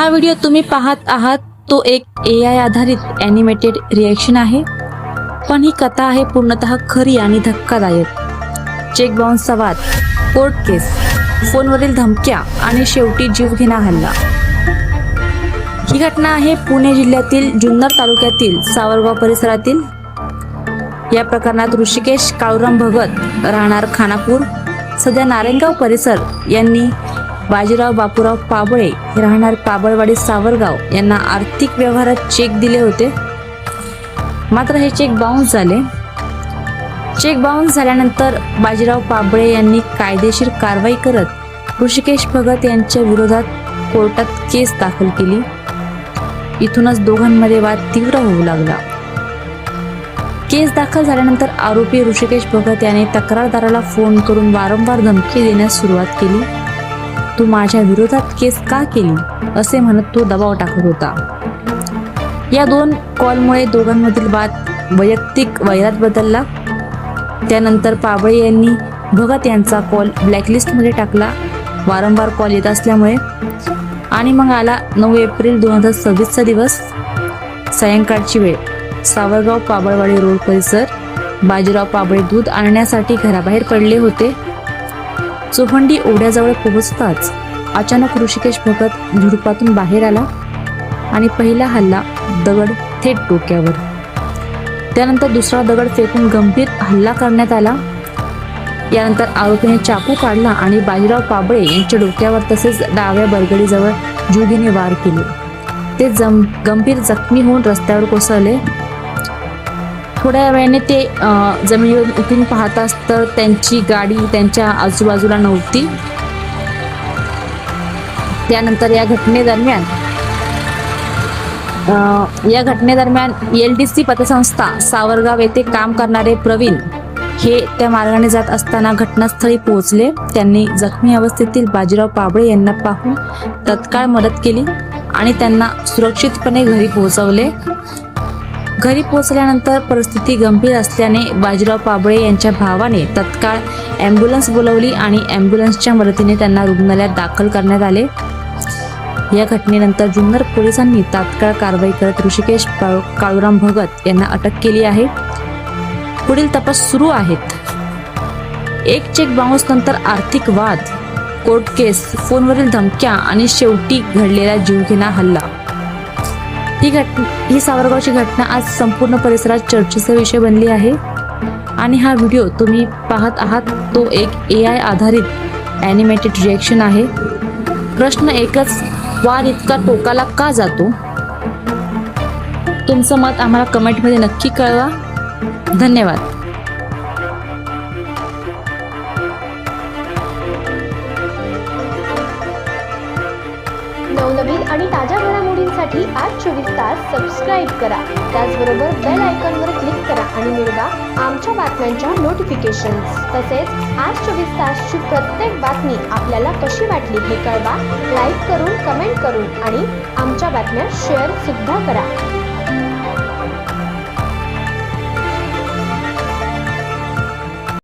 हा व्हिडिओ तुम्ही पाहत आहात तो एक AI आधारित ॲनिमेटेड रिॲक्शन आहे, पण ही कथा आहे पूर्णतः खरी आणि धक्कादायक। चेक बाउन्सचा वाद, कोर्ट केस, फोनवरील धमक्या आणि शेवटी जीवघेणा हल्ला। ही घटना आहे पुणे जिल्ह्यातील जुन्नर तालुक्यातील सावरगाव परिसरातील। या प्रकरणात ऋषिकेश काळूराम भगत राहणार खानापूर सध्या नारायणगाव परिसर यांनी बाजीराव बापूराव पाबळे राहणार पाबळवाडी सावरगाव यांना आर्थिक व्यवहारात चेक दिले होते, मात्र हे चेक बाउन्स झाले। चेक बाउन्स झाल्यानंतर बाजीराव पाबळे यांनी कायदेशीर कारवाई करत ऋषिकेश भगत यांच्या विरोधात कोर्टात केस दाखल केली। इथूनच दोघांमध्ये वाद तीव्र होऊ लागला। केस दाखल झाल्यानंतर आरोपी ऋषिकेश भगत याने तक्रारदाराला फोन करून वारंवार धमकी देण्यास सुरुवात केली। तू माझ्या विरोधात केस का केली असे म्हणत तो दबाव टाकत होता। या दोन कॉलमुळे दोघांमधील वाद वैयक्तिक वैरात बदलला। त्यानंतर पाबळे यांनी भगत यांचा कॉल ब्लॅकलिस्टमध्ये टाकला वारंवार कॉल येत असल्यामुळे। आणि मग आला 9 एप्रिल 2026 दिवस, सायंकाळची वेळ। सावरगाव पाबळवाडी रोड परिसर। बाजीराव पाबळे दूध आणण्यासाठी घराबाहेर पडले होते। चोहंडी ओढ्याजवळ पोहोचताच अचानक ऋषिकेश भगत झुडपातून बाहेर आला आणि पहिला हल्ला दगड थेट डोक्यावर। त्यानंतर दुसरा दगड फेकून गंभीर हल्ला करण्यात आला। यानंतर आरोपीने चाकू काढला आणि बाजीराव पाबळे यांच्या डोक्यावर तसेच डाव्या बरगडीजवळ जीवघेणे वार केले। ते गंभीर जखमी होऊन रस्त्यावर कोसळले। थोड्या वेळाने ते जमिनीवर उठून पाहताच तर त्यांची गाडी त्यांच्या आजूबाजूला नव्हती। त्यानंतर या घटनेदरम्यान LDC पतसंस्था सावरगाव येथे काम करणारे प्रवीण हे त्या मार्गाने जात असताना घटनास्थळी पोहोचले। त्यांनी जखमी अवस्थेतील बाजीराव पाबळे यांना पाहून तत्काळ मदत केली आणि त्यांना सुरक्षितपणे घरी पोहोचवले। घरी पोहोचल्यानंतर परिस्थिती गंभीर असल्याने बाजीराव पाबळे यांच्या भावाने तत्काळ ॲम्ब्युलन्स बोलवली आणि ॲम्ब्युलन्सच्या मदतीने त्यांना रुग्णालयात दाखल करण्यात आले। या घटनेनंतर जुन्नर पोलिसांनी तात्काळ कारवाई करत ऋषिकेश काळूराम भगत यांना अटक केली आहे। पुढील तपास सुरू आहेत। एक चेक बाउन्स नंतर आर्थिक वाद, कोर्ट केस, फोनवरील धमक्या आणि शेवटी घडलेला जीवघेणा हल्ला। ही सावरगावची घटना आज संपूर्ण परिसरात चर्चेचा विषय बनली आहे आणि हा व्हिडिओ तुम्ही पाहत आहात तो एक AI आधारित ॲनिमेटेड रिॲक्शन आहे। प्रश्न एकच, वाद इतका टोकाला का जातो? तुमचं मत आम्हाला कमेंटमध्ये नक्की कळवा। धन्यवाद। नवनवीन आणि ताज्या घडामोडींसाठी आज 24 तास सबस्क्राईब करा। त्याचबरोबर बेल आयकॉनवर क्लिक करा आणि मिळवा आमच्या बातम्यांच्या नोटिफिकेशन्स। तसेच आज 24 तासची प्रत्येक बातमी आपल्याला कशी वाटली हे कळवा, लाईक करून, कमेंट करून आणि आमच्या बातम्या शेअर सुद्धा करा।